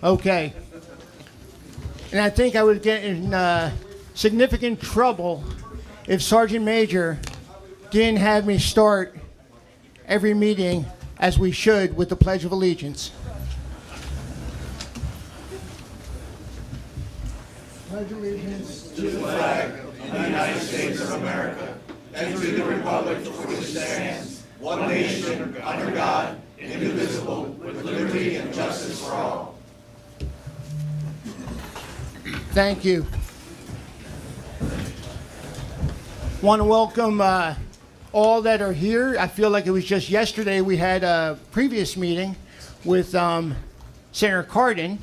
Okay. And I think I would get in significant trouble if Sergeant Major didn't have me start every meeting as we should with the Pledge of Allegiance. Pledge allegiance to the flag of the United States of America and to the republic for which it stands, one nation, under God, indivisible, with liberty and justice for all. Thank you. Want to welcome all that are here. I feel like it was just yesterday we had a previous meeting with Senator Cardin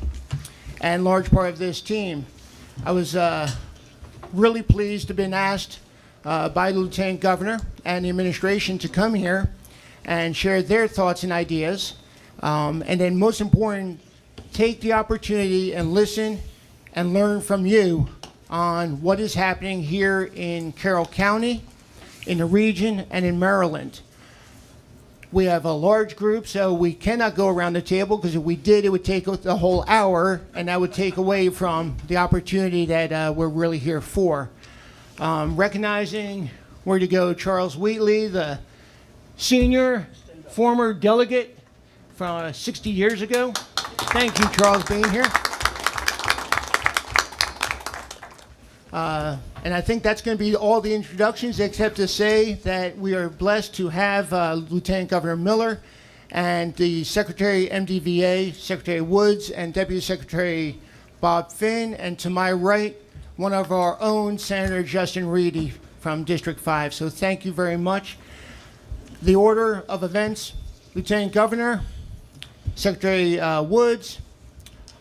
and large part of this team. I was really pleased to have been asked by the Lieutenant Governor and the administration to come here and share their thoughts and ideas. And then most important, take the opportunity and listen and learn from you on what is happening here in Carroll County, in the region, and in Maryland. We have a large group, so we cannot go around the table, because if we did, it would take the whole hour, and that would take away from the opportunity that we're really here for. Recognizing where to go, Charles Wheatley, the senior former delegate from 60 years ago. Thank you, Charles, being here. And I think that's going to be all the introductions, except to say that we are blessed to have Lieutenant Governor Miller and the Secretary MDVA, Secretary Woods, and Deputy Secretary Bob Finn, and to my right, one of our own, Senator Justin Reedy from District 5. So thank you very much. The order of events, Lieutenant Governor, Secretary Woods.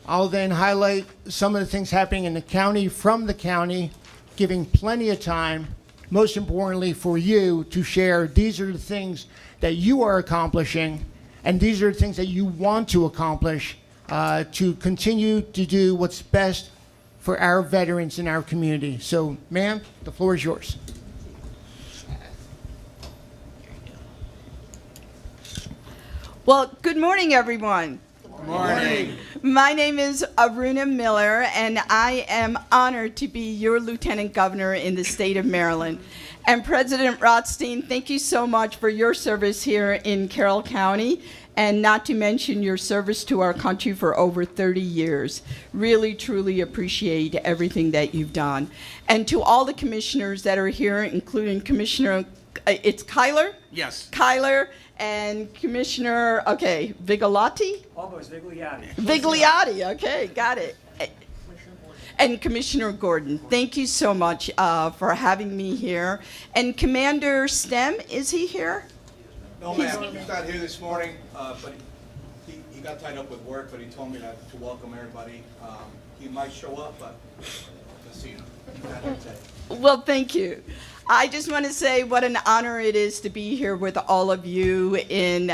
I'll then highlight some of the things happening in the county from the county, giving plenty of time, most importantly for you to share. These are the things that you are accomplishing, and these are the things that you want to accomplish to continue to do what's best for our veterans in our community. So, ma'am, the floor is yours. Well, good morning, everyone. Good morning. My name is Aruna Miller, and I am honored to be your Lieutenant Governor in the state of Maryland. And President Rothstein, thank you so much for your service here in Carroll County, and not to mention your service to our country for over 30 years. Really, truly appreciate everything that you've done. And to all the commissioners that are here, including Commissioner, it's Kyler? Yes. Kyler. And Commissioner, okay, Vigilotti? Almost, Vigliotti. Vigliotti, okay, got it. And Commissioner Gordon, thank you so much for having me here. And Commander Stem, is he here? No, ma'am, he's not here this morning, but he got tied up with work, but he told me to welcome everybody. He might show up, but let's see. Well, thank you. I just want to say what an honor it is to be here with all of you in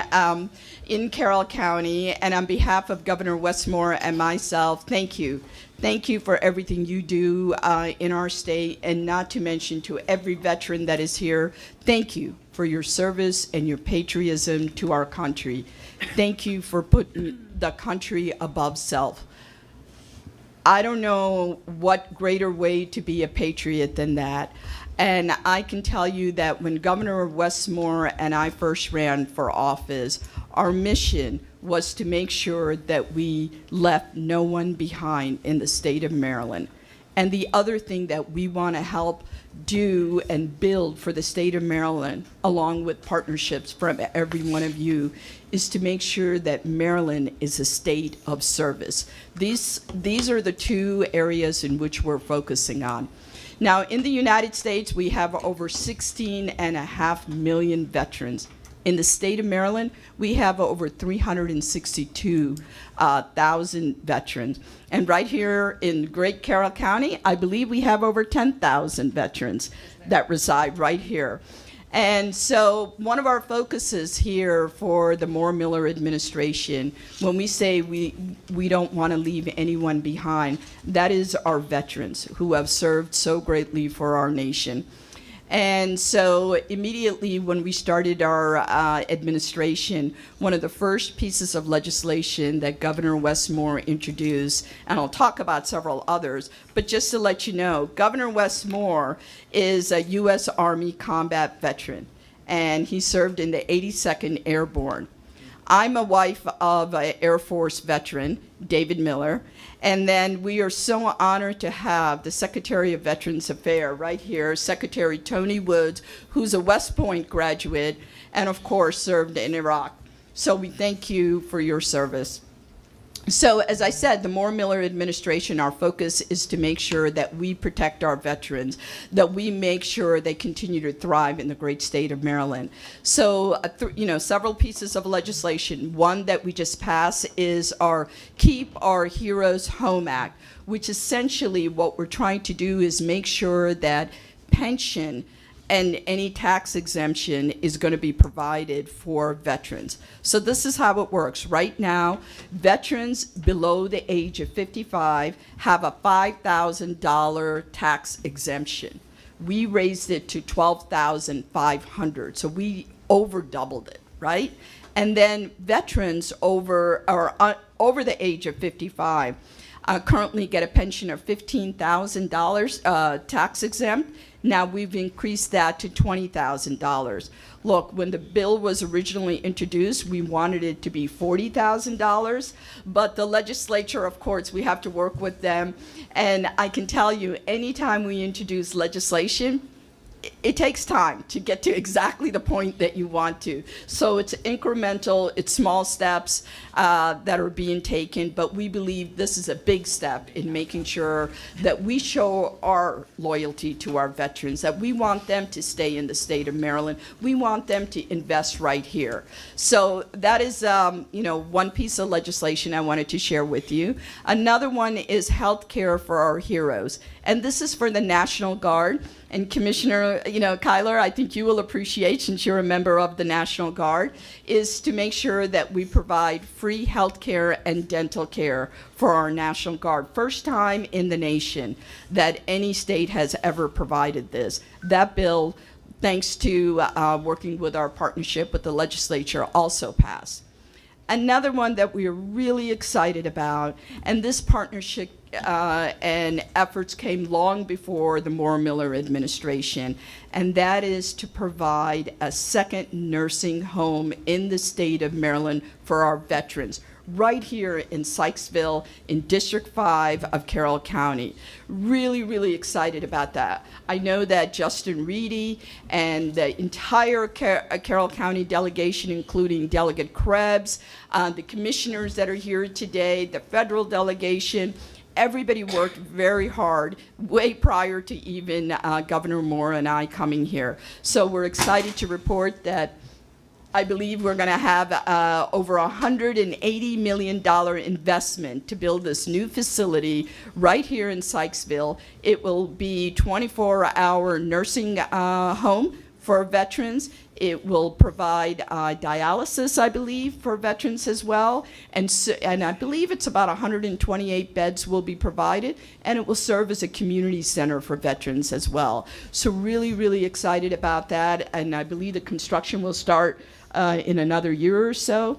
Carroll County. And on behalf of Governor Westmore and myself, thank you. Thank you for everything you do in our state, and not to mention to every veteran that is here, thank you for your service and your patriotism to our country. Thank you for putting the country above self. I don't know what greater way to be a patriot than that. And I can tell you that when Governor Westmore and I first ran for office, our mission was to make sure that we left no one behind in the state of Maryland. And the other thing that we want to help do and build for the state of Maryland, along with partnerships from every one of you, is to make sure that Maryland is a state of service. These are the two areas in which we're focusing on. Now, in the United States, we have over 16.5 million veterans. In the state of Maryland, we have over 362,000 veterans. And right here in Great Carroll County, I believe we have over 10,000 veterans that reside right here. And so one of our focuses here for the Moore-Miller administration, when we say we don't want to leave anyone behind, that is our veterans who have served so greatly for our nation. And so immediately when we started our administration, one of the first pieces of legislation that Governor Westmore introduced, and I'll talk about several others, but just to let you know, Governor Westmore is a U.S. Army combat veteran, and he served in the 82nd Airborne. I'm a wife of an Air Force veteran, David Miller, and then we are so honored to have the Secretary of Veterans Affairs right here, Secretary Tony Woods, who's a West Point graduate and, of course, served in Iraq. So we thank you for your service. So, as I said, the Moore-Miller administration, our focus is to make sure that we protect our veterans, that we make sure they continue to thrive in the great state of Maryland. So, several pieces of legislation. One that we just passed is our Keep Our Heroes Home Act, which essentially what we're trying to do is make sure that pension and any tax exemption is going to be provided for veterans. So this is how it works. Right now, veterans below the age of 55 have a $5,000 tax exemption. We raised it to $12,500, so we over doubled it, right? And then veterans over the age of 55 currently get a pension of $15,000 tax exempt. Now we've increased that to $20,000. Look, when the bill was originally introduced, we wanted it to be $40,000, but the legislature, of course, we have to work with them. And I can tell you, anytime we introduce legislation, it takes time to get to exactly the point that you want to. So it's incremental, it's small steps that are being taken, but we believe this is a big step in making sure that we show our loyalty to our veterans, that we want them to stay in the state of Maryland. We want them to invest right here. So that is, one piece of legislation I wanted to share with you. Another one is health care for our heroes, and this is for the National Guard. And Commissioner, Kyler, I think you will appreciate, since you're a member of the National Guard, is to make sure that we provide free health care and dental care for our National Guard. First time in the nation that any state has ever provided this. That bill, thanks to working with our partnership with the legislature, also passed. Another one that we are really excited about, and this partnership and efforts came long before the Moore-Miller administration, and that is to provide a second nursing home in the state of Maryland for our veterans, right here in Sykesville in District 5 of Carroll County. Really, really excited about that. I know that Justin Reedy and the entire Carroll County delegation, including Delegate Krebs, the commissioners that are here today, the federal delegation, everybody worked very hard way prior to even Governor Moore and I coming here. So we're excited to report that I believe we're going to have over $180 million investment to build this new facility right here in Sykesville. It will be 24-hour nursing home for veterans. It will provide dialysis, I believe, for veterans as well. And I believe it's about 128 beds will be provided, and it will serve as a community center for veterans as well. So really, really excited about that. And I believe the construction will start in another year or so.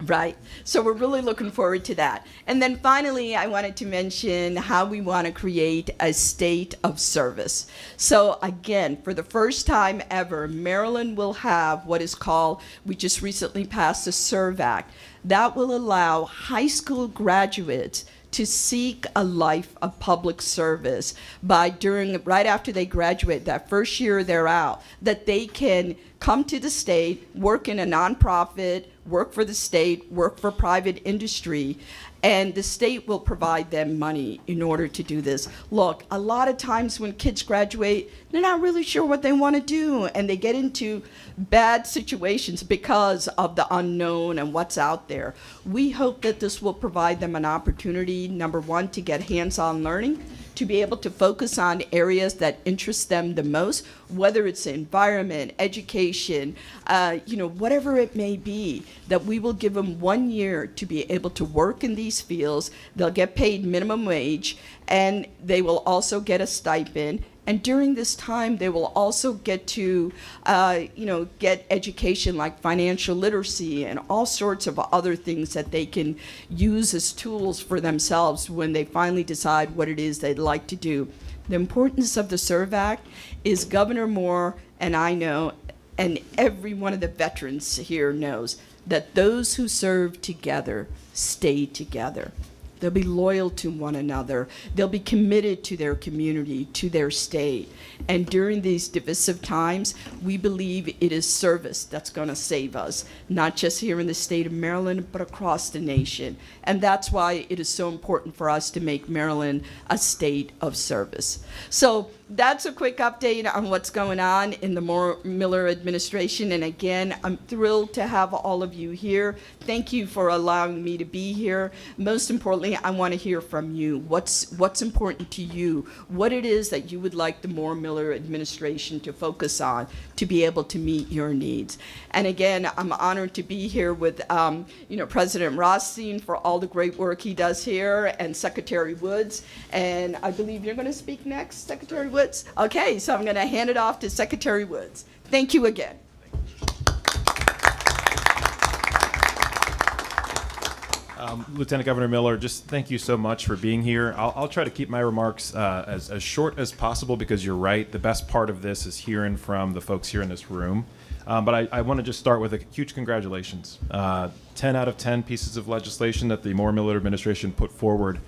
Right. So we're really looking forward to that. And then finally, I wanted to mention how we want to create a state of service. So again, for the first time ever, Maryland will have what is called, we just recently passed the SERVE Act, that will allow high school graduates to seek a life of public service right after they graduate, that first year they're out, that they can come to the state, work in a nonprofit, work for the state, work for private industry, and the state will provide them money in order to do this. Look, a lot of times when kids graduate, they're not really sure what they want to do, and they get into bad situations because of the unknown and what's out there. We hope that this will provide them an opportunity, number one, to get hands-on learning, to be able to focus on areas that interest them the most, whether it's environment, education, whatever it may be, that we will give them 1 year to be able to work in these fields. They'll get paid minimum wage, and they will also get a stipend, And during this time, they will also get to, get education like financial literacy and all sorts of other things that they can use as tools for themselves when they finally decide what it is they'd like to do. The importance of the SERVE Act is Governor Moore and I know, and every one of the veterans here knows, that those who serve together stay together. They'll be loyal to one another. They'll be committed to their community, to their state. And during these divisive times, we believe it is service that's going to save us, not just here in the state of Maryland, but across the nation. And that's why it is so important for us to make Maryland a state of service. So that's a quick update on what's going on in the Miller administration. And again, I'm thrilled to have all of you here. Thank you for allowing me to be here. Most importantly, I want to hear from you. What's important to you? What it is that you would like the Miller administration to focus on to be able to meet your needs. And again, I'm honored to be here with President Rothstein for all the great work he does here, and Secretary Woods. And I believe you're going to speak next, Secretary Woods? Okay, so I'm going to hand it off to Secretary Woods. Thank you again. Lieutenant Governor Miller, just thank you so much for being here. I'll try to keep my remarks as short as possible, because you're right. The best part of this is hearing from the folks here in this room. But I want to just start with a huge congratulations. 10 out of 10 pieces of legislation that the Miller administration put forward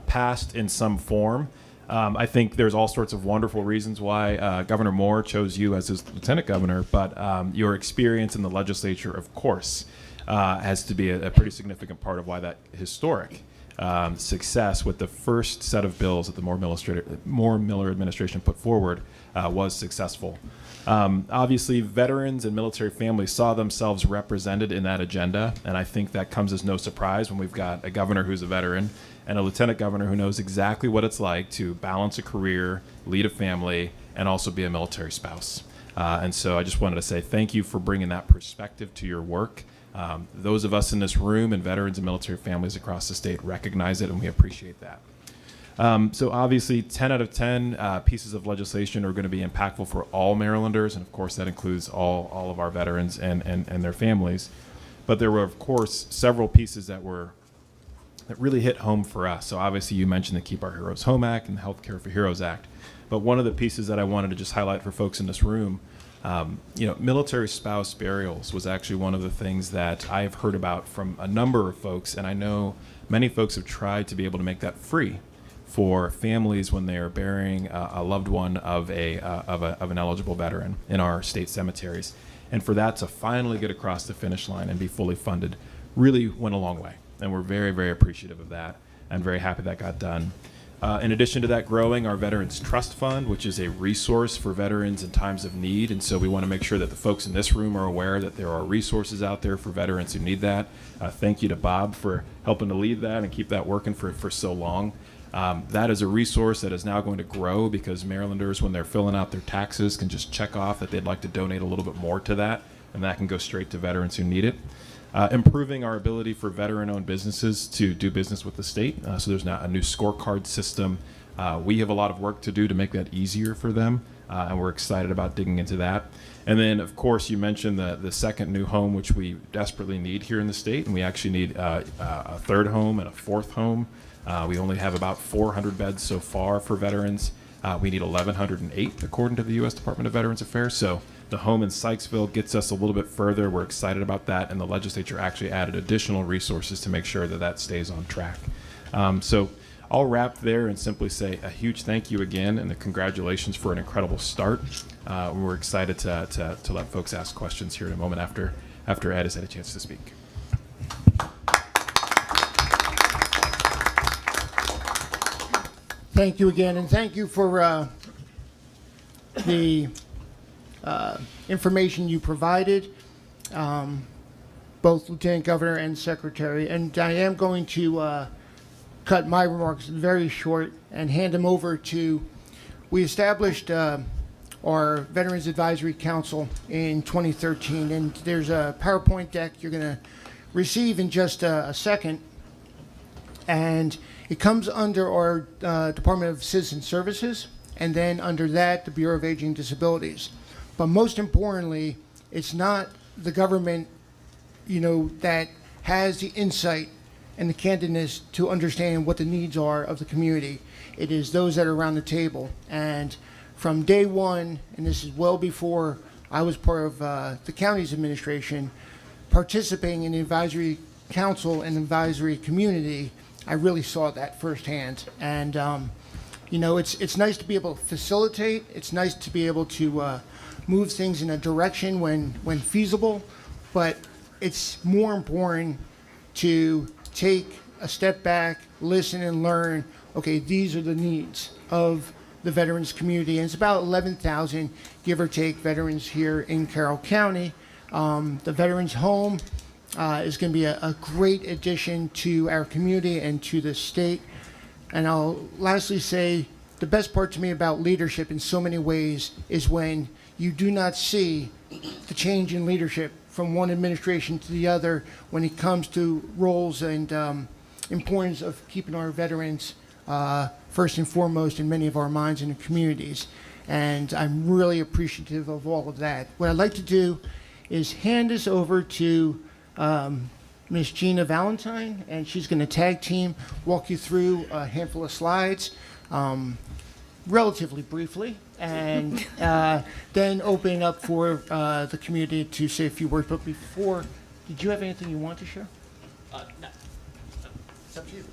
passed in some form. I think there's all sorts of wonderful reasons why Governor Moore chose you as his lieutenant governor, but your experience in the legislature, of course, has to be a pretty significant part of why that historic success with the first set of bills that the Moore Miller administration put forward was successful. Obviously, veterans and military families saw themselves represented in that agenda, and I think that comes as no surprise when we've got a governor who's a veteran and a lieutenant governor who knows exactly what it's like to balance a career, lead a family, and also be a military spouse. And so I just wanted to say thank you for bringing that perspective to your work. Those of us in this room and veterans and military families across the state recognize it, and we appreciate that. So obviously, 10 out of 10 pieces of legislation are going to be impactful for all Marylanders, and of course that includes all of our veterans and their families. But there were, of course, several pieces that really hit home for us. So obviously you mentioned the Keep Our Heroes Home Act and the Health Care for Heroes Act. But one of the pieces that I wanted to just highlight for folks in this room, military spouse burials was actually one of the things that I've heard about from a number of folks, and I know many folks have tried to be able to make that free for families when they are burying a loved one of an eligible veteran in our state cemeteries. And for that to finally get across the finish line and be fully funded really went a long way. And we're very, very appreciative of that and very happy that got done. In addition to that, growing our Veterans Trust Fund, which is a resource for veterans in times of need. And so we want to make sure that the folks in this room are aware that there are resources out there for veterans who need that. Thank you to Bob for helping to lead that and keep that working for so long. That is a resource that is now going to grow because Marylanders, when they're filling out their taxes, can just check off that they'd like to donate a little bit more to that, and that can go straight to veterans who need it. Improving our ability for veteran-owned businesses to do business with the state. So there's now a new scorecard system. We have a lot of work to do to make that easier for them, and we're excited about digging into that. And then, of course, you mentioned the second new home, which we desperately need here in the state, and we actually need a third home and a fourth home. We only have about 400 beds so far for veterans. We need 1,108, according to the U.S. Department of Veterans Affairs. So the home in Sykesville gets us a little bit further. We're excited about that, and the legislature actually added additional resources to make sure that that stays on track. So I'll wrap there and simply say a huge thank you again and a congratulations for an incredible start. We're excited to let folks ask questions here in a moment after Ed has had a chance to speak. Thank you again, and thank you for the information you provided, both Lieutenant Governor and Secretary. And I am going to cut my remarks very short and hand them over to, we established our Veterans Advisory Council in 2013, and there's a PowerPoint deck you're going to receive in just a second. And it comes under our Department of Citizen Services. and then under that, the Bureau of Aging and Disabilities. But most importantly, it's not the government, that has the insight and the candidness to understand what the needs are of the community. It is those that are around the table. And from day one, and this is well before I was part of the county's administration, participating in the advisory council and advisory community, I really saw that firsthand. And it's nice to be able to facilitate. It's nice to be able to move things in a direction when feasible, but it's more important to take a step back, listen and learn, okay, these are the needs of the veterans community. And it's about 11,000, give or take, veterans here in Carroll County. The Veterans Home is going to be a great addition to our community and to the state. And I'll lastly say the best part to me about leadership in so many ways is when you do not see the change in leadership from one administration to the other when it comes to roles and importance of keeping our veterans first and foremost in many of our minds and communities. And I'm really appreciative of all of that. What I'd like to do is hand this over to Ms. Gina Valentine, and she's going to tag team, walk you through a handful of slides relatively briefly, and then open up for the community to say a few words. But before, did you have anything you want to share? No. It's up to you.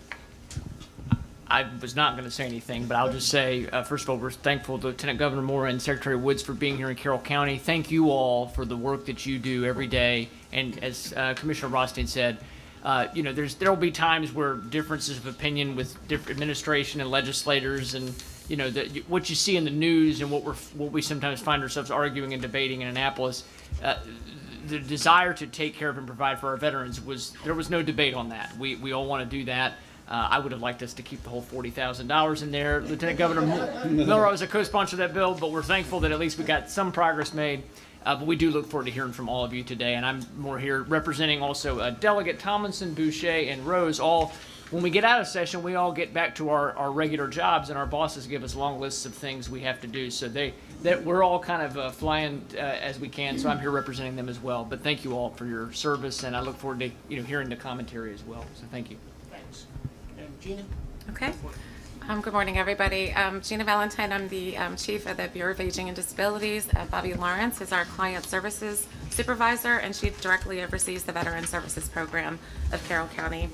I was not going to say anything, but I'll just say, first of all, we're thankful to Lieutenant Governor Moore and Secretary Woods for being here in Carroll County. Thank you all for the work that you do every day. And as Commissioner Rothstein said, there will be times where differences of opinion with different administration and legislators, and what you see in the news and what we sometimes find ourselves arguing and debating in Annapolis. The desire to take care of and provide for our veterans there was no debate on that. We all want to do that. I would have liked us to keep the whole $40,000 in there. Lieutenant Governor Miller was a co-sponsor of that bill, but we're thankful that at least we got some progress made. But we do look forward to hearing from all of you today. And I'm more here representing also Delegate Tomlinson, Boucher, and Rose. When we get out of session, we all get back to our regular jobs, and our bosses give us long lists of things we have to do. So we're all kind of flying as we can. So I'm here representing them as well. But thank you all for your service, and I look forward to hearing the commentary as well. So thank you. Thanks. And Gina? Okay. Good morning, everybody. Gina Valentine, I'm the Chief of the Bureau of Aging and Disabilities. Bobby Lawrence is our Client Services Supervisor, and she directly oversees the Veteran Services Program of Carroll County.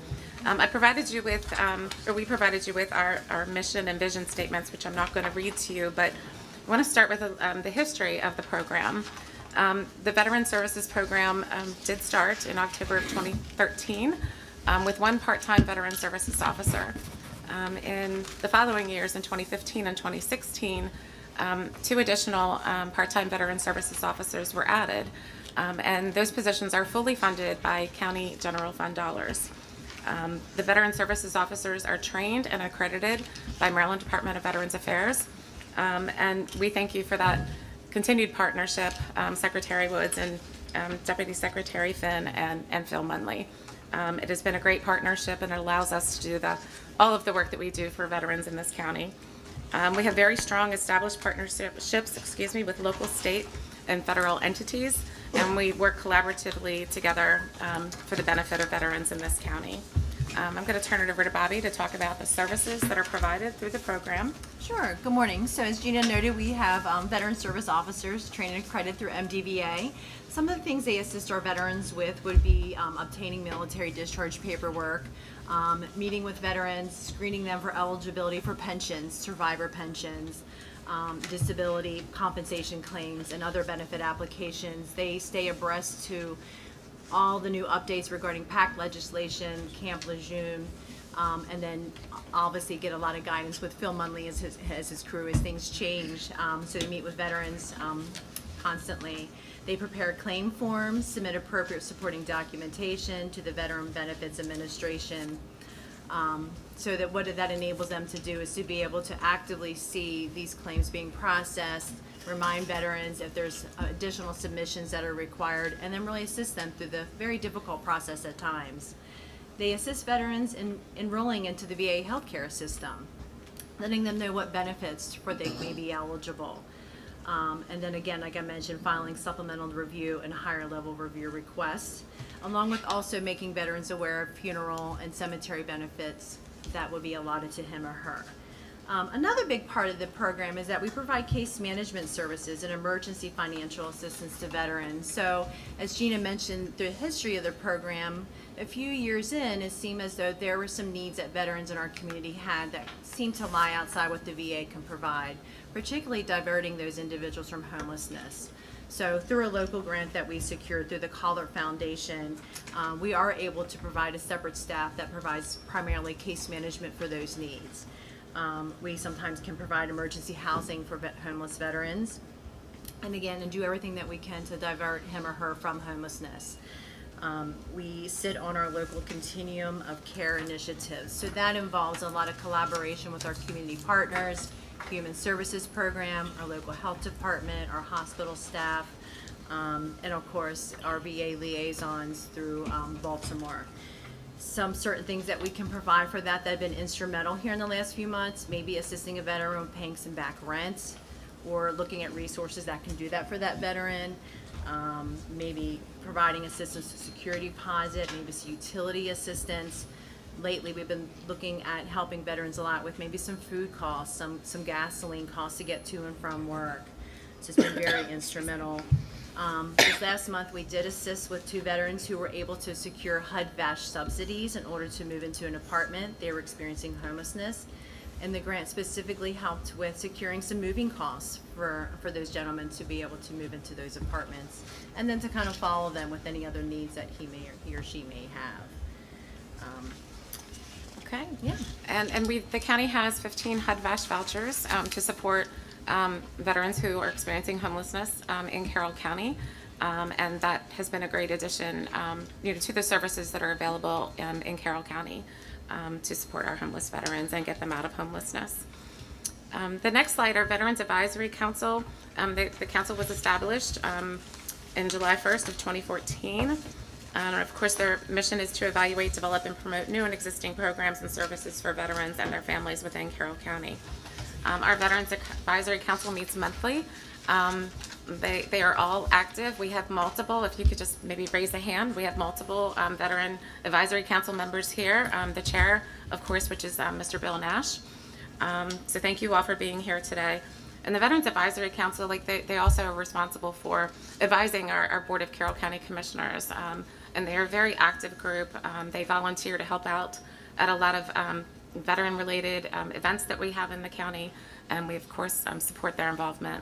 We provided you with our mission and vision statements, which I'm not going to read to you, but I want to start with the history of the program. The Veteran Services Program did start in October of 2013 with one part-time Veteran Services Officer. In the following years, in 2015 and 2016, 2 additional part-time Veteran Services Officers were added, and those positions are fully funded by County General Fund dollars. The Veteran Services Officers are trained and accredited by Maryland Department of Veterans Affairs, and we thank you for that continued partnership, Secretary Woods and Deputy Secretary Finn and Phil Munley. It has been a great partnership, and it allows us to do all of the work that we do for veterans in this county. We have very strong established partnerships, with local, state, and federal entities, and we work collaboratively together for the benefit of veterans in this county. I'm going to turn it over to Bobby to talk about the services that are provided through the program. Sure. Good morning. So as Gina noted, we have veteran service officers trained and accredited through MDVA. Some of the things they assist our veterans with would be obtaining military discharge paperwork, meeting with veterans, screening them for eligibility for pensions, survivor pensions, disability compensation claims, and other benefit applications. They stay abreast to all the new updates regarding PAC legislation, Camp Lejeune, and then obviously get a lot of guidance with Phil Munley as his crew as things change. So they meet with veterans constantly. They prepare claim forms, submit appropriate supporting documentation to the Veteran Benefits Administration. So that what that enables them to do is to be able to actively see these claims being processed, remind veterans if there's additional submissions that are required, and then really assist them through the very difficult process at times. They assist veterans in enrolling into the VA healthcare system. letting them know what benefits for they may be eligible. And then again, like I mentioned, filing supplemental review and higher level review requests, along with also making veterans aware of funeral and cemetery benefits that would be allotted to him or her. Another big part of the program is that we provide case management services and emergency financial assistance to veterans. So as Gina mentioned, the history of the program, a few years in, it seemed as though there were some needs that veterans in our community had that seemed to lie outside what the VA can provide, particularly diverting those individuals from homelessness. So through a local grant that we secured through the Collar Foundation, we are able to provide a separate staff that provides primarily case management for those needs. We sometimes can provide emergency housing for homeless veterans, and again, and do everything that we can to divert him or her from homelessness. We sit on our local continuum of care initiatives, so that involves a lot of collaboration with our community partners, human services program, our local health department, our hospital staff, and of course our VA liaisons through Baltimore. Some certain things that we can provide for that have been instrumental here in the last few months, maybe assisting a veteran with paying some back rent, or looking at resources that can do that for that veteran, maybe providing assistance to security deposit, maybe some utility assistance. Lately, we've been looking at helping veterans a lot with maybe some food costs, some gasoline costs to get to and from work. So it's been very instrumental. This last month, we did assist with 2 veterans who were able to secure HUD-VASH subsidies in order to move into an apartment. They were experiencing homelessness, and the grant specifically helped with securing some moving costs for those gentlemen to be able to move into those apartments, and then to kind of follow them with any other needs that he or she may have. Okay. Yeah. And the county has 15 HUD-VASH vouchers to support veterans who are experiencing homelessness in Carroll County, and that has been a great addition, to the services that are available in Carroll County to support our homeless veterans and get them out of homelessness. The next slide, our Veterans Advisory Council. The council was established in July 1st of 2014. And of course, their mission is to evaluate, develop, and promote new and existing programs and services for veterans and their families within Carroll County. Our Veterans Advisory Council meets monthly. They are all active. We have multiple, if you could just maybe raise a hand, we have multiple Veteran Advisory Council members here. The chair, of course, which is Mr. Bill Nash. So thank you all for being here today. And the Veterans Advisory Council, they also are responsible for advising our Board of Carroll County Commissioners. And they are a very active group. They volunteer to help out at a lot of veteran-related events that we have in the county. And we, of course, support their involvement,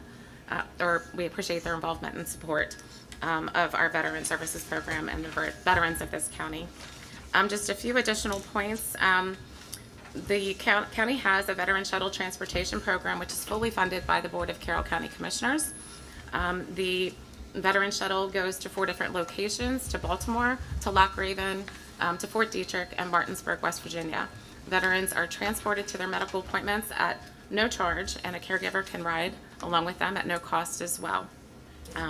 or we appreciate their involvement and support of our Veteran Services Program and the veterans of this county. Just a few additional points. The county has a veteran shuttle transportation program, which is fully funded by the Board of Carroll County Commissioners. The veteran shuttle goes to 4 different locations, to Baltimore, to Lock Raven, to Fort Detrick, and Martinsburg, West Virginia. Veterans are transported to their medical appointments at no charge, and a caregiver can ride along with them at no cost as well.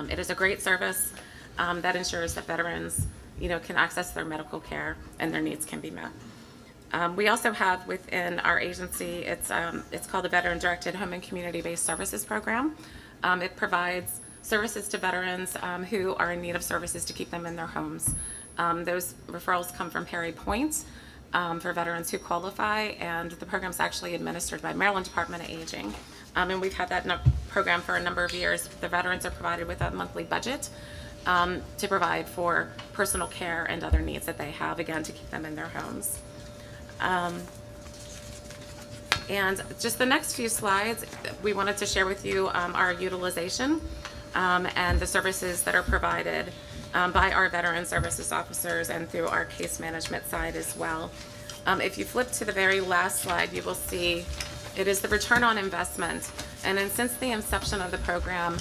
It is a great service that ensures that veterans, can access their medical care and their needs can be met. We also have within our agency, it's called the Veteran Directed Home and Community-Based Services Program. It provides services to veterans who are in need of services to keep them in their homes. Those referrals come from Perry Point for veterans who qualify, and the program is actually administered by Maryland Department of Aging. And we've had that program for a number of years. The veterans are provided with a monthly budget to provide for personal care and other needs that they have, again, to keep them in their homes. And just the next few slides, we wanted to share with you our utilization and the services that are provided by our veteran services officers and through our case management side as well. If you flip to the very last slide, you will see it is the return on investment. And then since the inception of the program,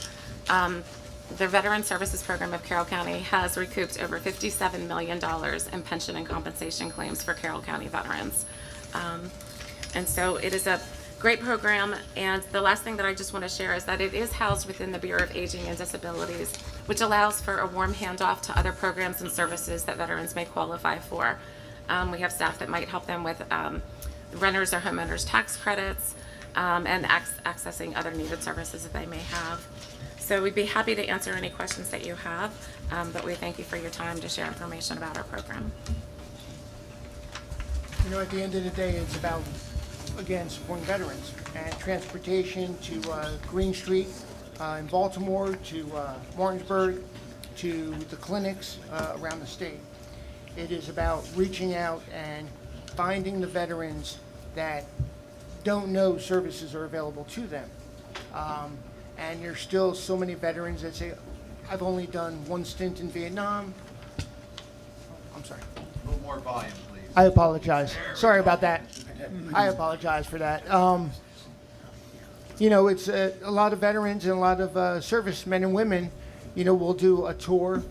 the Veteran Services Program of Carroll County has recouped over $57 million in pension and compensation claims for Carroll County veterans. And so it is a great program. And the last thing that I just want to share is that it is housed within the Bureau of Aging and Disabilities, which allows for a warm handoff to other programs and services that veterans may qualify for. We have staff that might help them with renters or homeowners tax credits, and accessing other needed services that they may have. So we'd be happy to answer any questions that you have, but we thank you for your time to share information about our program. You know, at the end of the day, it's about, again, supporting veterans and transportation to Green Street in Baltimore, to Martinsburg, to the clinics around the state. It is about reaching out and finding the veterans that don't know services are available to them. And there's still so many veterans that say, I've only done one stint in Vietnam. I'm sorry. A little more volume, please. I apologize. Sorry about that. I apologize for that. You know, it's a lot of veterans and a lot of servicemen and women, you know, will do a tour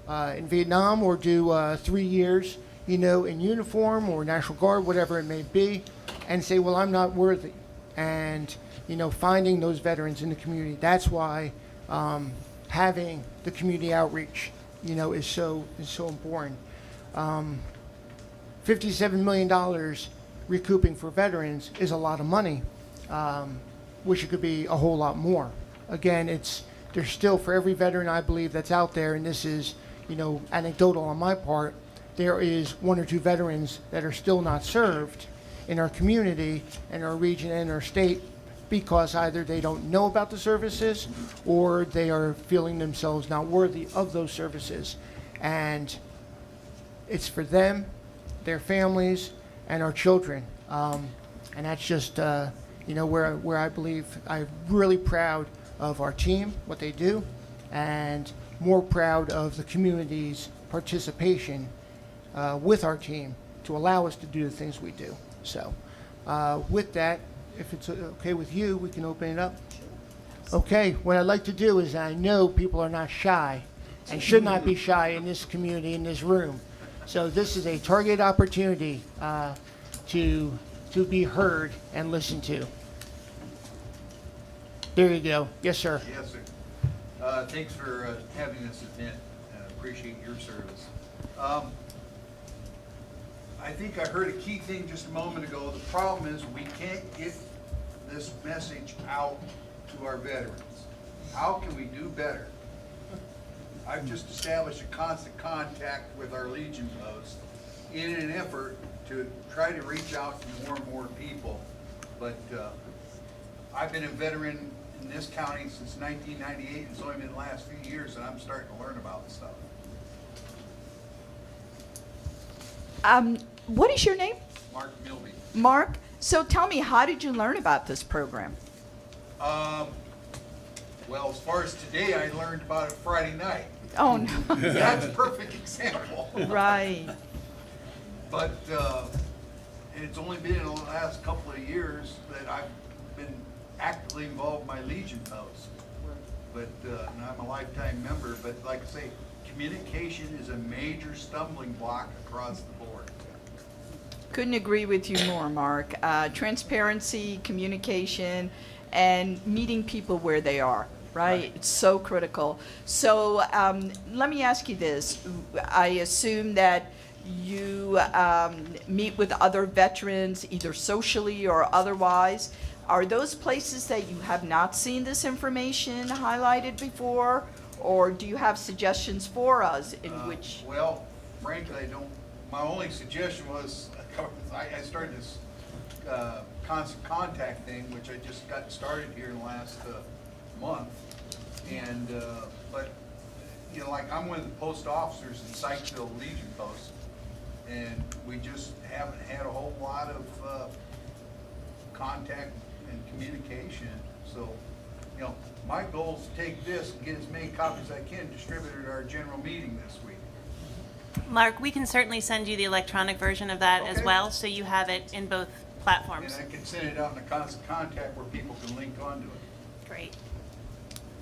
in Vietnam or do 3 years, you know, in uniform or National Guard, whatever it may be, and say, well, I'm not worthy. And, you know, finding those veterans in the community, that's why having the community outreach, you know, is so important. $57 million recouping for veterans is a lot of money. Wish it could be a whole lot more. Again, there's still, for every veteran I believe that's out there, and this is, you know, anecdotal on my part, there is 1 or 2 veterans that are still not served in our community and our region and our state because either they don't know about the services or they are feeling themselves not worthy of those services. And it's for them, their families, and our children. And that's just, you know, where I believe I'm really proud of our team, what they do, and more proud of the community's participation with our team to allow us to do the things we do. So with that, if it's okay with you, we can open it up. Okay, what I'd like to do is, I know people are not shy and should not be shy in this community, in this room. So this is a targeted opportunity to be heard and listened to. There you go. Yes, sir. Yes, sir. Thanks for having this event, and I appreciate your service. I think I heard a key thing just a moment ago. The problem is we can't get this message out to our veterans. How can we do better? I've just established a constant contact with our Legion post in an effort to try to reach out to more and more people. But I've been a veteran in this county since 1998, and it's only been the last few years that I'm starting to learn about this stuff. What is your name? Mark Milby. Mark. So tell me, how did you learn about this program? Well, as far as today, I learned about it Friday night. Oh, no. That's a perfect example. Right. But it's only been in the last couple of years that I've been actively involved in my Legion post. But and I'm a lifetime member, but like I say, communication is a major stumbling block across the board. Couldn't agree with you more, Mark. Transparency, communication, and meeting people where they are, right? It's so critical. So let me ask you this. I assume that you meet with other veterans, either socially or otherwise. Are those places that you have not seen this information highlighted before? Or do you have suggestions for us in which? Well, frankly, I don't. My only suggestion was, I started this constant contact thing, which I just got started here in the last month. And, but, you know, like I'm one of the post officers in Sykesville Legion Post. And we just haven't had a whole lot of contact and communication. So, you know, my goal is to take this and get as many copies as I can distributed at our general meeting this week. Mark, we can certainly send you the electronic version of that as Okay. well, so you have it in both platforms. And I can send it out in a constant contact where people can link onto it. Great.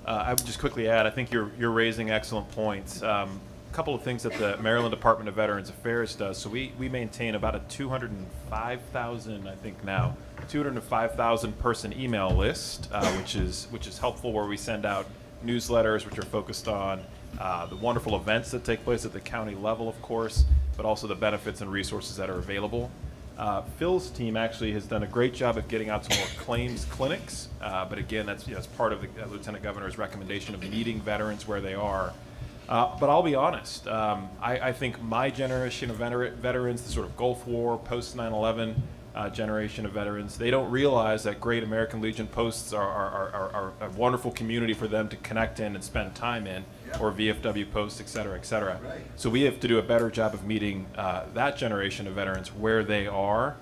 I would just quickly add, I think you're raising excellent points. A couple of things that the Maryland Department of Veterans Affairs does. So we maintain about a 205,000, I think now, 205,000 person email list, which is helpful, where we send out newsletters which are focused on the wonderful events that take place at the county level, of course, but also the benefits and resources that are available. Phil's team actually has done a great job of getting out to more claims clinics, but again, that's part of the Lieutenant Governor's recommendation of meeting veterans where they are. But I'll be honest, I think my generation of veterans, the sort of Gulf War, post 9/11 generation of veterans, they don't realize that Great American Legion posts are a wonderful community for them to connect in and spend time in, or VFW posts, et cetera, et cetera. Right. So we have to do a better job of meeting that generation of veterans where they are.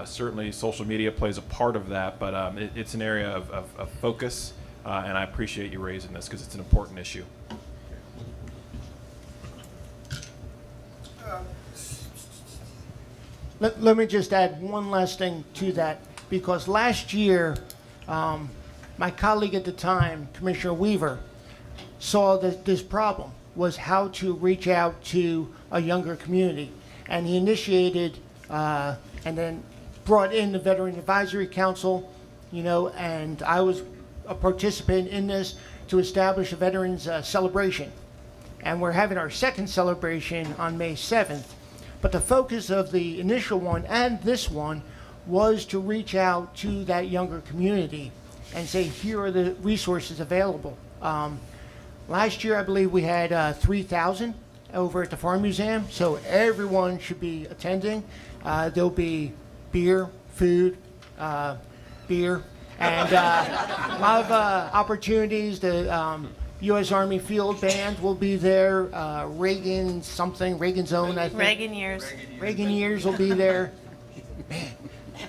Certainly social media plays a part of that, but it's an area of focus, and I appreciate you raising this because it's an important issue. Let me just add one last thing to that, because last year, my colleague at the time, Commissioner Weaver, saw that this problem was how to reach out to a younger community. And he initiated and then brought in the Veteran Advisory Council, and I was a participant in this to establish a Veterans Celebration. And we're having our second celebration on May 7th. But the focus of the initial one and this one was to reach out to that younger community and say, here are the resources available. Last year, I believe we had 3,000 over at the Farm Museum, so everyone should be attending. There'll be beer, food, beer, and a lot of opportunities. The U.S. Army Field Band will be there. Reagan Zone, I think. Reagan years. Reagan Years will be there. Man,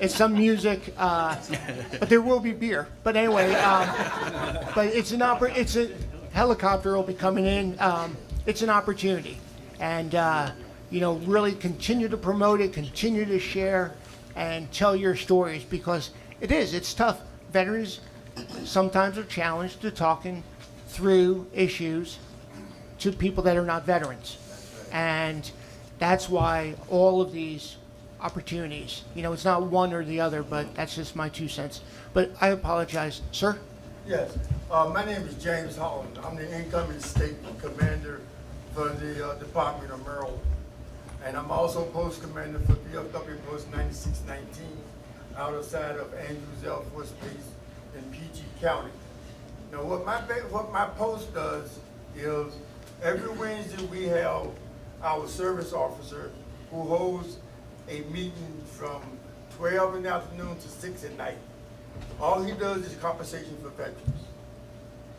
it's some music, but there will be beer. But anyway, but it's a helicopter will be coming in. It's an opportunity, and really continue to promote it, continue to share, and tell your stories, because it's tough. Veterans sometimes are challenged to talking through issues to people that are not veterans. And that's why all of these opportunities, it's not one or the other, but that's just my 2 cents. But I apologize. Sir? Yes, my name is James Holland. I'm the incoming state commander for the Department of Maryland. And I'm also post commander for VFW Post 9619 outside of Andrews Air Force Base in PG County. Now, what my post does is every Wednesday we have our service officer who holds a meeting from 12 in the afternoon to 6 at night. All he does is compensation for veterans.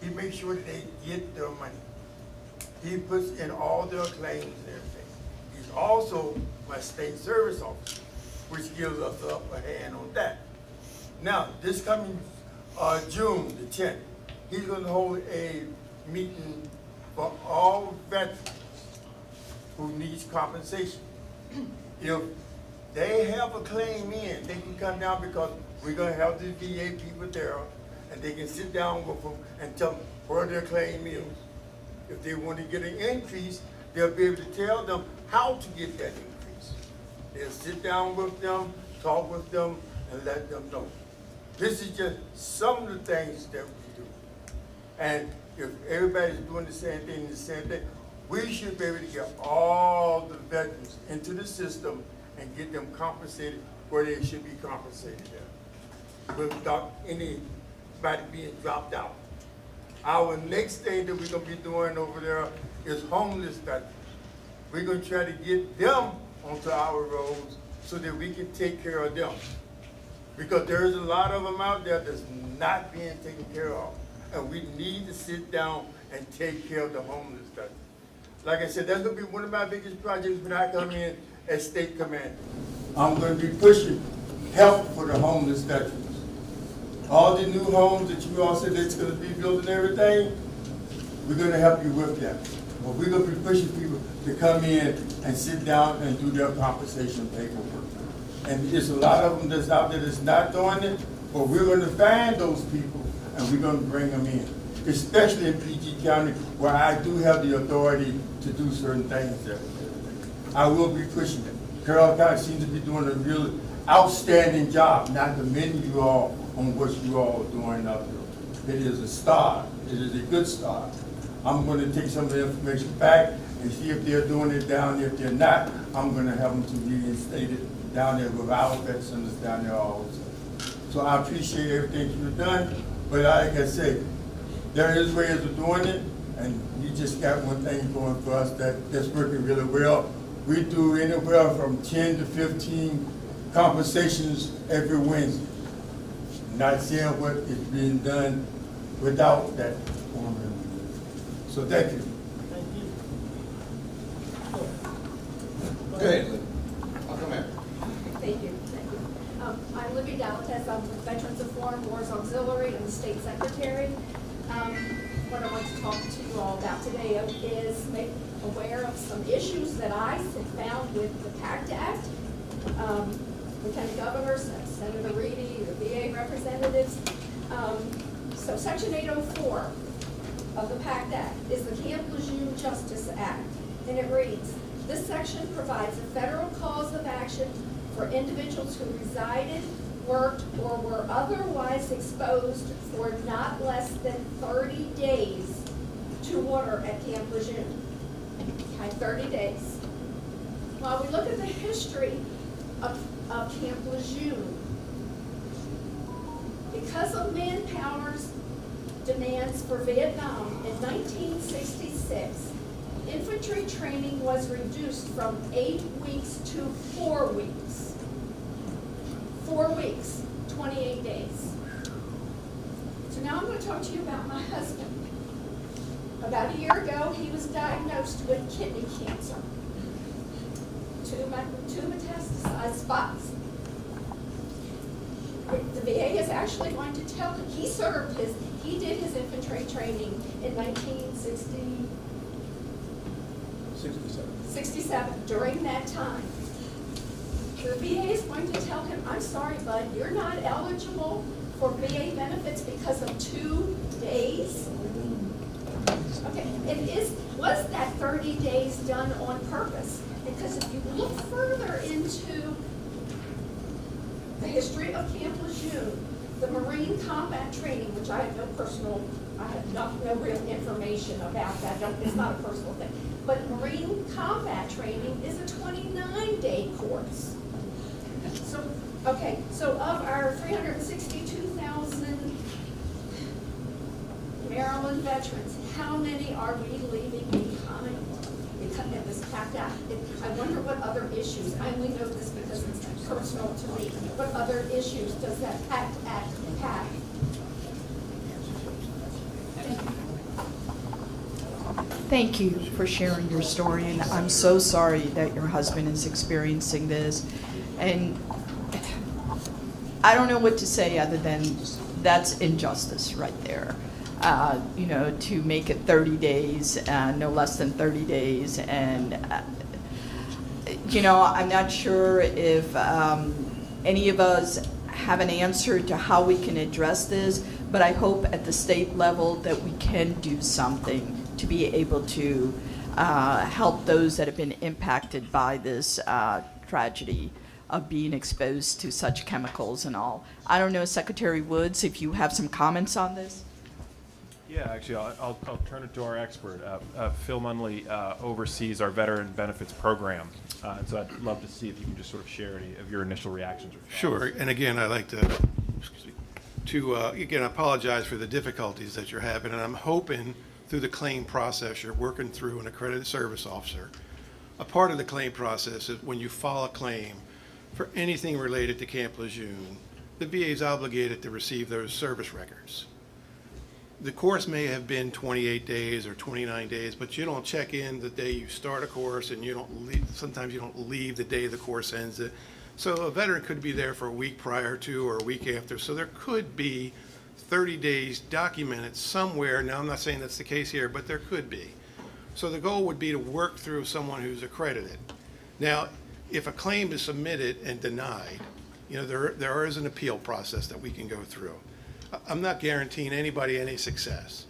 He makes sure that they get their money. He puts in all their claims and everything. He's also my state service officer, which gives us the upper hand on that. Now, this coming June the 10th, he's going to hold a meeting for all veterans who needs compensation. If they have a claim in, they can come down, because we're going to have the VA people there, and they can sit down with them and tell them where their claim is. If they want to get an increase, they'll be able to tell them how to get that increase. They'll sit down with them, talk with them, and let them know. This is just some of the things that we do. And if everybody's doing the same thing, we should be able to get all the veterans into the system and get them compensated where they should be compensated at, without anybody being dropped out. Our next thing that we're going to be doing over there is homeless veterans. We're going to try to get them onto our roads so that we can take care of them. Because there's a lot of them out there that's not being taken care of. And we need to sit down and take care of the homeless veterans. Like I said, that's going to be one of my biggest projects when I come in as state commander. I'm going to be pushing help for the homeless veterans. All the new homes that you all said that's going to be built and everything, we're going to help you with that. But we're going to be pushing people to come in and sit down and do their compensation paperwork. And there's a lot of them that's out there that's not doing it, but we're going to find those people and we're going to bring them in, especially in PG County, where I do have the authority to do certain things there. I will be pushing it. Carroll County seems to be doing a really outstanding job, not to commend you all on what you all are doing out there. It is a start. It is a good start. I'm going to take some of the information back and see if they're doing it down. If they're not, I'm going to have them to reinstate it down there with our vet centers down there also. So I appreciate everything you've done, but like I say, there is ways of doing it, and you just got one thing going for us that's working really well. We do anywhere from 10 to 15 conversations every Wednesday. Not seeing what is being done without that. So thank you. Go ahead, Lynn. I'll come in. Thank you. I'm Libby Dalates. I'm with Veterans of Foreign Wars Auxiliary and the State Secretary. What I want to talk to you all about today is make aware of some issues that I have found with the PACT Act. Lieutenant Governor, Senator Reedy, the VA representatives. So Section 804 of the PACT Act is the Camp Lejeune Justice Act, and it reads, this section provides a federal cause of action for individuals who resided, worked, or were otherwise exposed for not less than 30 days to water at Camp Lejeune. Okay, 30 days. While we look at the history of Camp Lejeune, because of manpower's demands for Vietnam in 1966, infantry training was reduced from 8 weeks to 4 weeks. 4 weeks, 28 days. So now I'm going to talk to you about my husband. About a year ago, he was diagnosed with kidney cancer. Two metastasized spots. The VA is actually going to tell him he did his infantry training in 1967. During that time. The VA is going to tell him, I'm sorry, bud, you're not eligible for VA benefits because of 2 days. Okay, was that 30 days done on purpose? Because if you look further into the history of Camp Lejeune, the Marine combat training, which I have no real information about that. It's not a personal thing. But Marine combat training is a 29-day course. So of our 362,000 Maryland veterans, how many are we leaving behind because of this PACT Act? I wonder what other issues, I only know this because it's personal to me, what other issues does that PACT Act have? Thank you for sharing your story, and I'm so sorry that your husband is experiencing this. And I don't know what to say other than that's injustice right there. To make it 30 days, no less than 30 days. And, I'm not sure if any of us have an answer to how we can address this, but I hope at the state level that we can do something to be able to help those that have been impacted by this tragedy of being exposed to such chemicals and all. I don't know, Secretary Woods, if you have some comments on this? Yeah, actually, I'll turn it to our expert. Phil Munley oversees our Veteran Benefits Program, and so I'd love to see if you can just sort of share any of your initial reactions. Or Sure, and again, I'd like to again apologize for the difficulties that you're having, and I'm hoping through the claim process you're working through an accredited service officer. A part of the claim process is when you file a claim for anything related to Camp Lejeune, the VA is obligated to receive those service records. The course may have been 28 days or 29 days, but you don't check in the day you start a course, and you don't leave, sometimes you don't leave the day the course ends. So a veteran could be there for a week prior to or a week after. So there could be 30 days documented somewhere. Now, I'm not saying that's the case here, but there could be. So the goal would be to work through someone who's accredited. Now, if a claim is submitted and denied, there is an appeal process that we can go through. I'm not guaranteeing anybody any success.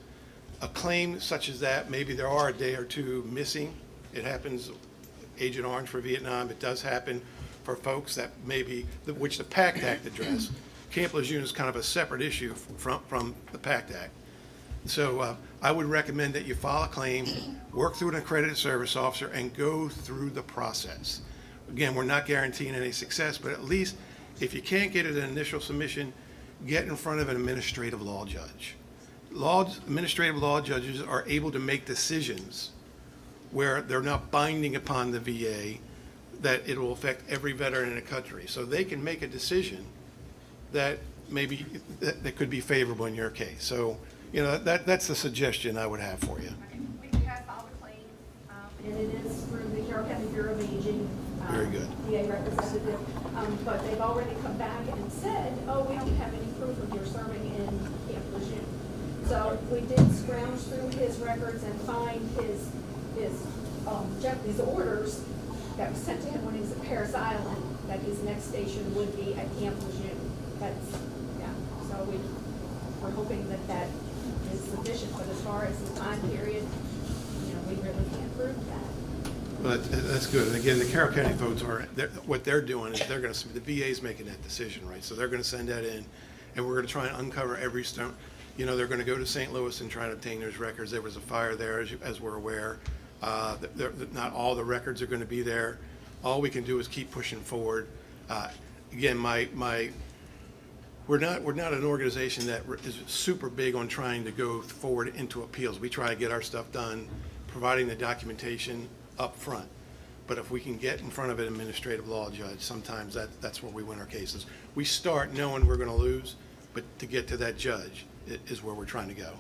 A claim such as that, maybe there are a day or two missing. It happens, Agent Orange for Vietnam. It does happen for folks that maybe, which the PACT Act addressed. Camp Lejeune is kind of a separate issue from the PACT Act. So I would recommend that you file a claim, work through an accredited service officer, and go through the process. again, we're not guaranteeing any success, but at least if you can't get it an initial submission, get in front of an administrative law judge. Administrative law judges are able to make decisions where they're not binding upon the VA that it will affect every veteran in the country. So they can make a decision that maybe that could be favorable in your case. So, you know, that's the suggestion I would have for you. We have filed a claim, and it is through the Carroll County Bureau of Aging. Very good. VA representative, but they've already come back and said, oh, we don't have any proof of your serving in Camp Lejeune. So we did scrounge through his records and find his Japanese orders that was sent to him when he was at Paris Island, that his next station would be at Camp Lejeune. That's, yeah, so we're hoping that that is sufficient, but as far as the time period, you know, we really can't prove that. Well, that's good. And again, the Carroll County folks what they're doing is they're going to, the VA's making that decision, right? So they're going to send that in, and we're going to try and uncover every stone. You know, they're going to go to St. Louis and try to obtain those records. There was a fire there, as we're aware. Not all the records are going to be there. All we can do is keep pushing forward. Again, we're not an organization that is super big on trying to go forward into appeals. We try to get our stuff done, providing the documentation up front. But if we can get in front of an administrative law judge, sometimes that's where we win our cases. We start knowing we're going to lose, but to get to that judge is where we're trying to go.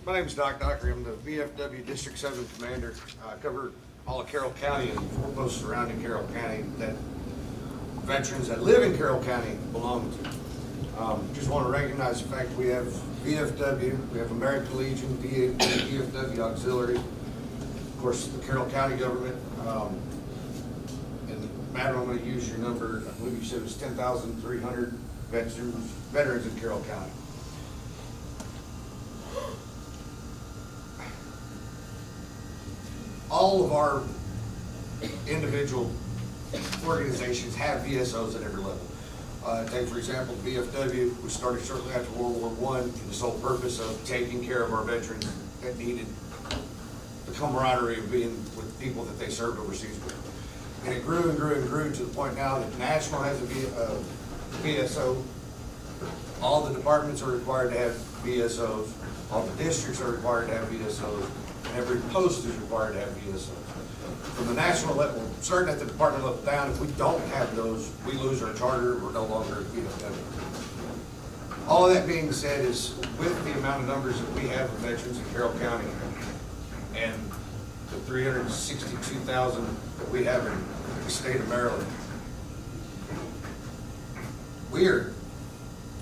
My name is Doc Dockery. I'm the VFW District 7 Commander. I cover all of Carroll County and 4 posts surrounding Carroll County that veterans that live in Carroll County belong to. Just want to recognize the fact we have VFW, we have American Legion, VFW Auxiliary, of course the Carroll County government. And Matt, I'm going to use your number. I believe you said it was 10,300 veterans in Carroll County. All of our individual organizations have VSOs at every level. Take, for example, the VFW, we started shortly after World War I for the sole purpose of taking care of our veterans that needed the camaraderie of being with people that they served overseas with. And it grew and grew and grew to the point now that National has a VSO. All the departments are required to have VSOs. All the districts are required to have VSOs. And every post is required to have VSOs. From the national level, starting at the department level down, if we don't have those, we lose our charter, we're no longer a VFW. All of that being said is, with the amount of numbers that we have of veterans in Carroll County and the 362,000 that we have in the state of Maryland, we are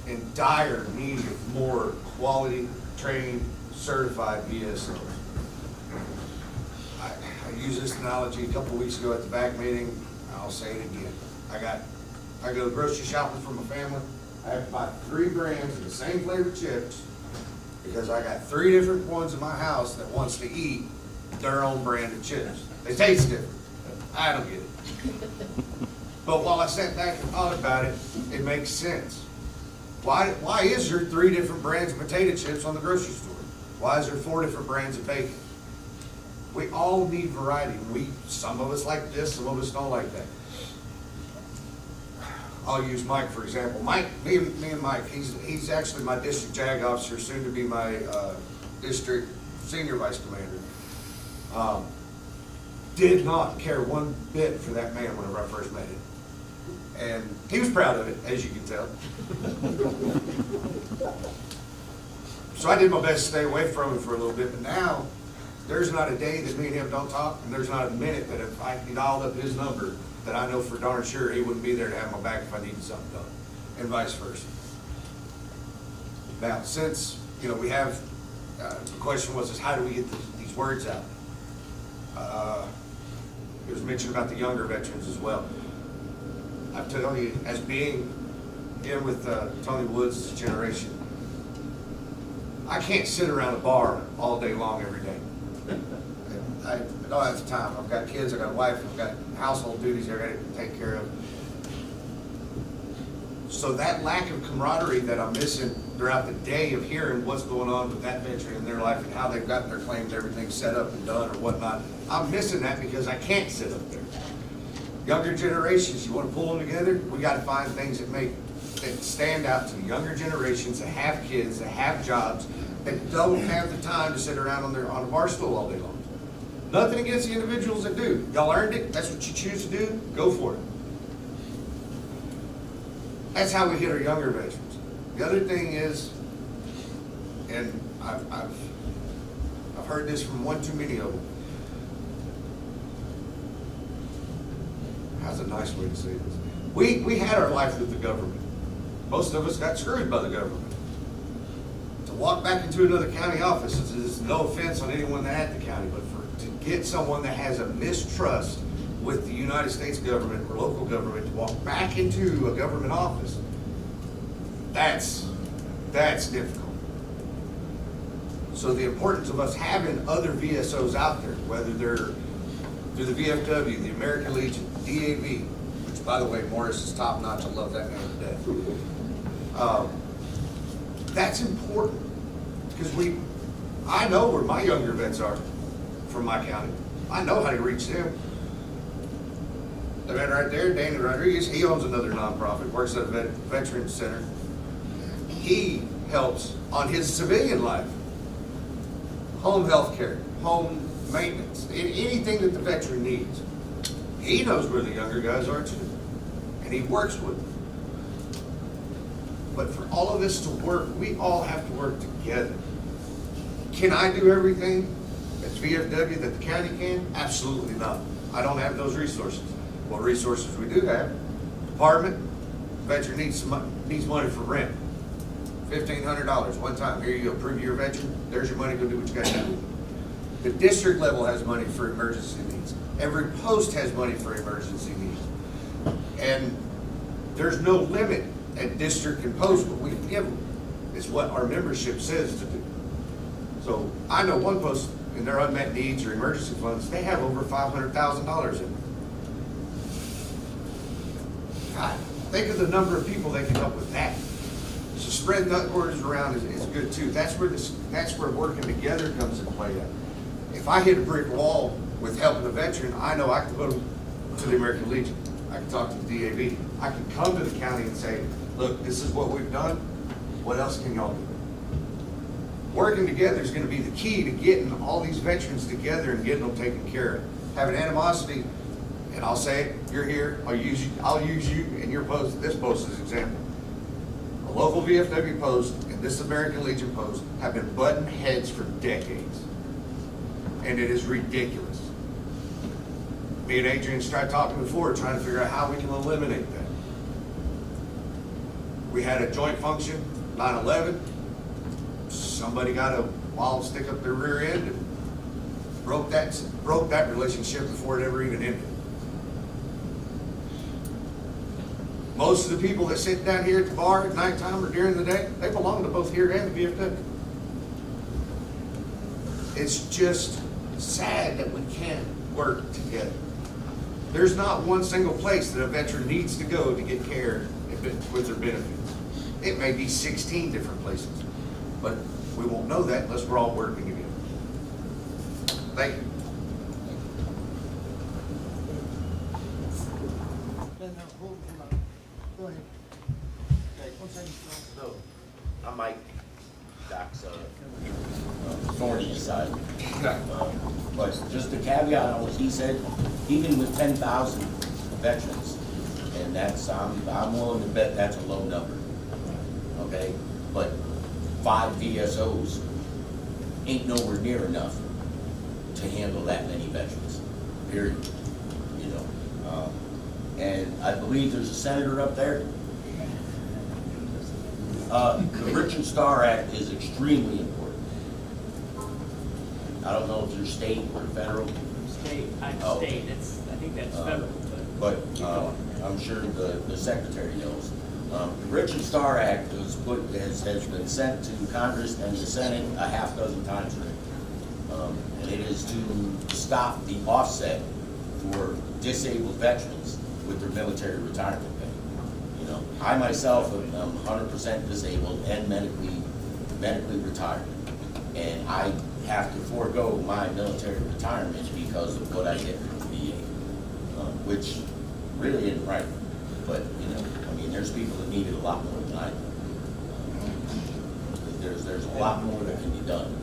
in dire need of more quality, trained, certified VSOs. I used this analogy a couple of weeks ago at the back meeting. I'll say it again. I go grocery shopping for my family. I have to buy 3 brands of the same flavored chips because I got 3 different ones in my house that wants to eat their own brand of chips. They taste different. I don't get it. But while I sat back and thought about it, it makes sense. Why is there 3 different brands of potato chips on the grocery store? Why is there 4 different brands of bacon? We all need variety. Some of us like this, some of us don't like that. I'll use Mike for example. Me and Mike, he's actually my district JAG officer, soon to be my district senior vice commander. Did not care one bit for that man whenever I first met him. And he was proud of it, as you can tell. So I did my best to stay away from him for a little bit, but now there's not a day that me and him don't talk, and there's not a minute that if I dialed up his number, that I know for darn sure he wouldn't be there to have my back if I needed something done, and vice versa. Now, since, we have, the question was, how do we get these words out? It was mentioned about the younger veterans as well. I tell you, as being, again, with Tony Woods' generation, I can't sit around a bar all day long every day. I don't have the time. I've got kids, I've got a wife, I've got household duties I got to take care of. So that lack of camaraderie that I'm missing throughout the day of hearing what's going on with that veteran in their life and how they've gotten their claims, everything set up and done or whatnot, I'm missing that because I can't sit up there. Younger generations, you want to pull them together, we got to find things that stand out to the younger generations that have kids, that have jobs, that don't have the time to sit around on a bar stool all day long. Nothing against the individuals that do. Y'all earned it. That's what you choose to do. Go for it. That's how we hit our younger veterans. The other thing is, and I've heard this from one too many of them. How's a nice way to say this? We had our life with the government. Most of us got screwed by the government. To walk back into another county office is no offense on anyone that had the county, but to get someone that has a mistrust with the United States government or local government to walk back into a government office, that's difficult. So the importance of us having other VSOs out there, whether they're through the VFW, the American Legion, DAV, which by the way, Morris is top notch. I love that man to death. That's important because I know where my younger vets are from my county. I know how to reach them. The man right there, Danny Rodriguez, he owns another nonprofit, works at a veterans center. He helps on his civilian life, home health care, home maintenance, anything that the veteran needs. He knows where the younger guys are too, and he works with them. But for all of this to work, we all have to work together. Can I do everything as VFW that the county can? Absolutely not. I don't have those resources. What resources we do have? Department, veteran needs money for rent. $1,500 one time. Here you go, prove you're a veteran. There's your money, go do what you got to do. The district level has money for emergency needs. Every post has money for emergency needs. And there's no limit at district and post what we can give them. It's what our membership says to do. So I know one post in their unmet needs or emergency funds, they have over $500,000 in it. God, think of the number of people they can help with that. So spreading that orders around is good too. That's where working together comes into play. If I hit a brick wall with helping a veteran, I know I can go to the American Legion. I can talk to the DAV. I can come to the county and say, look, this is what we've done. What else can y'all do? Working together is going to be the key to getting all these veterans together and getting them taken care of. Having animosity, and I'll say it, you're here, I'll use you and your post, this post as an example. A local VFW post and this American Legion post have been butting heads for decades. And it is ridiculous. Me and Adrian tried talking before, trying to figure out how we can eliminate that. We had a joint function, 9/11. Somebody got a wild stick up their rear end and broke that relationship before it ever even ended. Most of the people that sit down here at the bar at nighttime or during the day, they belong to both here and the VFW. It's just sad that we can't work together. There's not one single place that a veteran needs to go to get care with their benefits. It may be 16 different places, but we won't know that unless we're all working together. Thank you. Go ahead. So, I'm Mike, Doc's authority side. But just a caveat on what he said, even with 10,000 veterans, and that's, I'm willing to bet that's a low number, okay? But 5 VSOs ain't nowhere near enough to handle that many veterans, period, you know? And I believe there's a senator up there. The Rich and Star Act is extremely important. I don't know if you're state or federal. State, I'm state, I think that's federal. But I'm sure the secretary knows. The Rich and Star Act has been sent to Congress and the Senate a half dozen times already. And it is to stop the offset for disabled veterans with their military retirement pay. You know, I myself am 100% disabled and medically retired. And I have to forego my military retirement because of what I get from the VA, which really isn't right. But, you know, I mean, there's people that need it a lot more than I do. There's a lot more that can be done.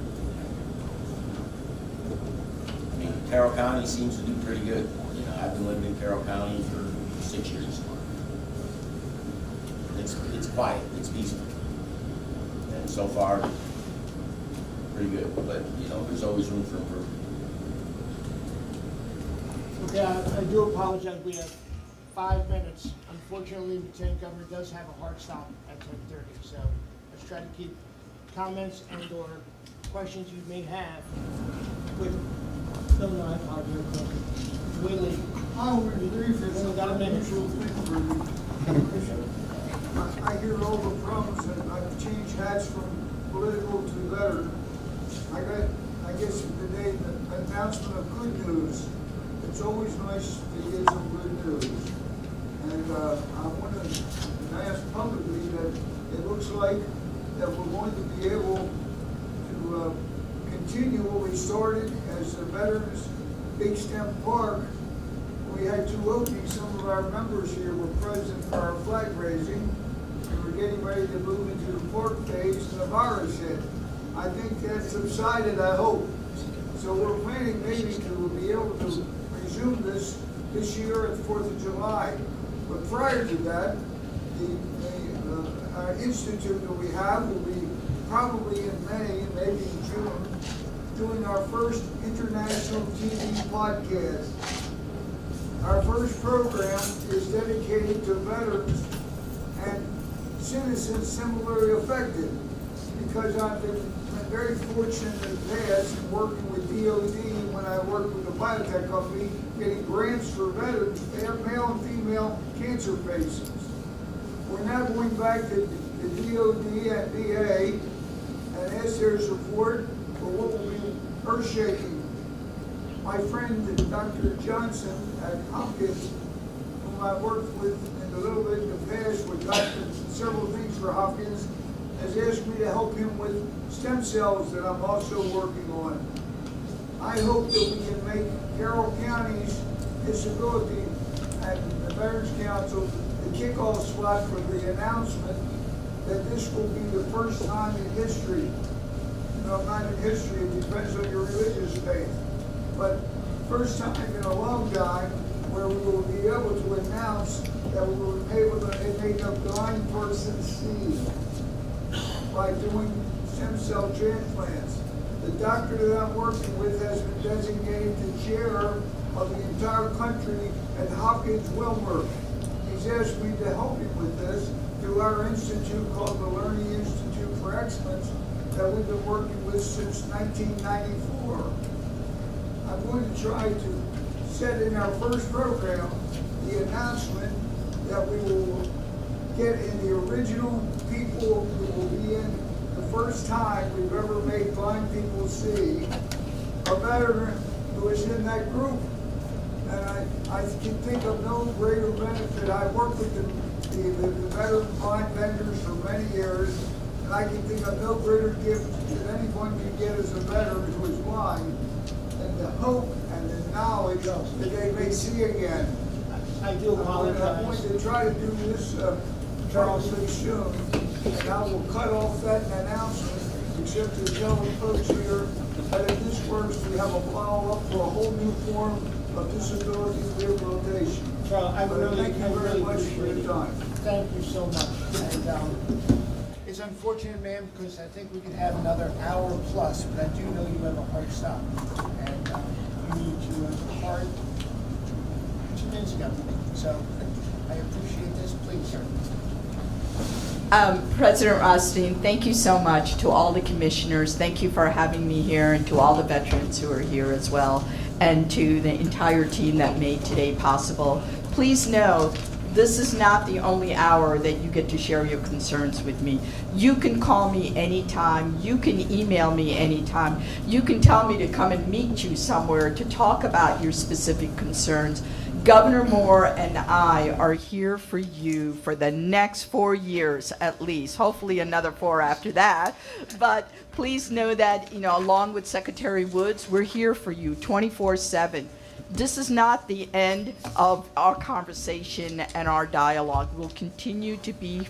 I mean, Carroll County seems to do pretty good. You know, I've been living in Carroll County for 6 years. It's quiet, it's peaceful. And so far, pretty good, but, you know, there's always room for improvement. Okay, I do apologize, we have 5 minutes. Unfortunately, Lieutenant Governor does have a hard stop at 10:30, so let's try to keep comments and or questions you may have with, no, I apologize. Willie. We've only got a minute. I hear all the problems, and I've changed hats from political to veteran. I guess today, the announcement of good news. It's always nice to get some good news. And I want to announce publicly that it looks like that we're going to be able to continue what we started as the Veterans Big Stem Park. We had 2 openings. Some of our members here were present for our flag raising. We were getting ready to move into the park phase, and the virus hit. I think that subsided, I hope. So we're planning maybe to be able to resume this year at the 4th of July. But prior to that, our institute that we have will be probably in May, maybe in June, doing our first international TV podcast. Our first program is dedicated to veterans and citizens similarly affected, because I've been very fortunate in the past in working with DOD when I worked with a biotech company, getting grants for veterans, male and female cancer patients. We're now going back to the DOD and VA and ask their support for what will be earth-shaking. My friend, Dr. Johnson at Hopkins, whom I worked with in a little bit in the past, with several things for Hopkins, has asked me to help him with stem cells that I'm also working on. I hope that we can make Carroll County's disability and the Veterans Council the kickoff spot for the announcement that this will be the first time in history. No, not in history, it depends on your religious faith. But first time in a long time where we will be able to announce that we will be able to make a blind person see by doing stem cell transplants. The doctor that I'm working with has been designated the chair of the entire country at Hopkins Wilmer. He's asked me to help him with this through our institute called the Learning Institute for Excellence that we've been working with since 1994. I'm going to try to set in our first program the announcement that we will get in the original people who will be in the first time we've ever made blind people see a veteran who is in that group. And I can think of no greater benefit. I worked with the veteran blind vendors for many years, and I can think of no greater gift that anyone can get as a veteran who is blind than the hope and the knowledge that they may see again. I do apologize. I'm going to try to do this probably soon, and I will cut off that announcement, except to tell the folks here that if this works, we have a follow-up for a whole new form of disability rehabilitation. Charles, I really thank you very much for your time. Thank you so much. And it's unfortunate, ma'am, because I think we could have another hour plus, but I do know you have a hard stop, and you need to depart 2 minutes ago. So I appreciate this. Please, sir. President Rothstein, thank you so much to all the commissioners. Thank you for having me here, and to all the veterans who are here as well, and to the entire team that made today possible. Please know, this is not the only hour that you get to share your concerns with me. You can call me anytime. You can email me anytime. You can tell me to come and meet you somewhere to talk about your specific concerns. Governor Moore and I are here for you for the next 4 years at least, hopefully another 4 after that. But please know that, along with Secretary Woods, we're here for you 24/7. This is not the end of our conversation and our dialogue. We'll continue to be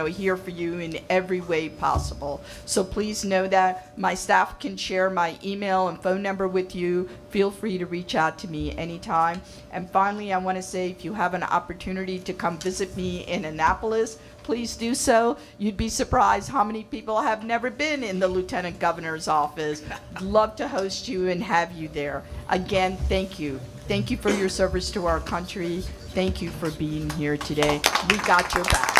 here for you in every way possible. So please know that my staff can share my email and phone number with you. Feel free to reach out to me anytime. And finally, I want to say, if you have an opportunity to come visit me in Annapolis, please do so. You'd be surprised how many people have never been in the Lieutenant Governor's office. Love to host you and have you there. Again, thank you. Thank you for your service to our country. Thank you for being here today. We got your back.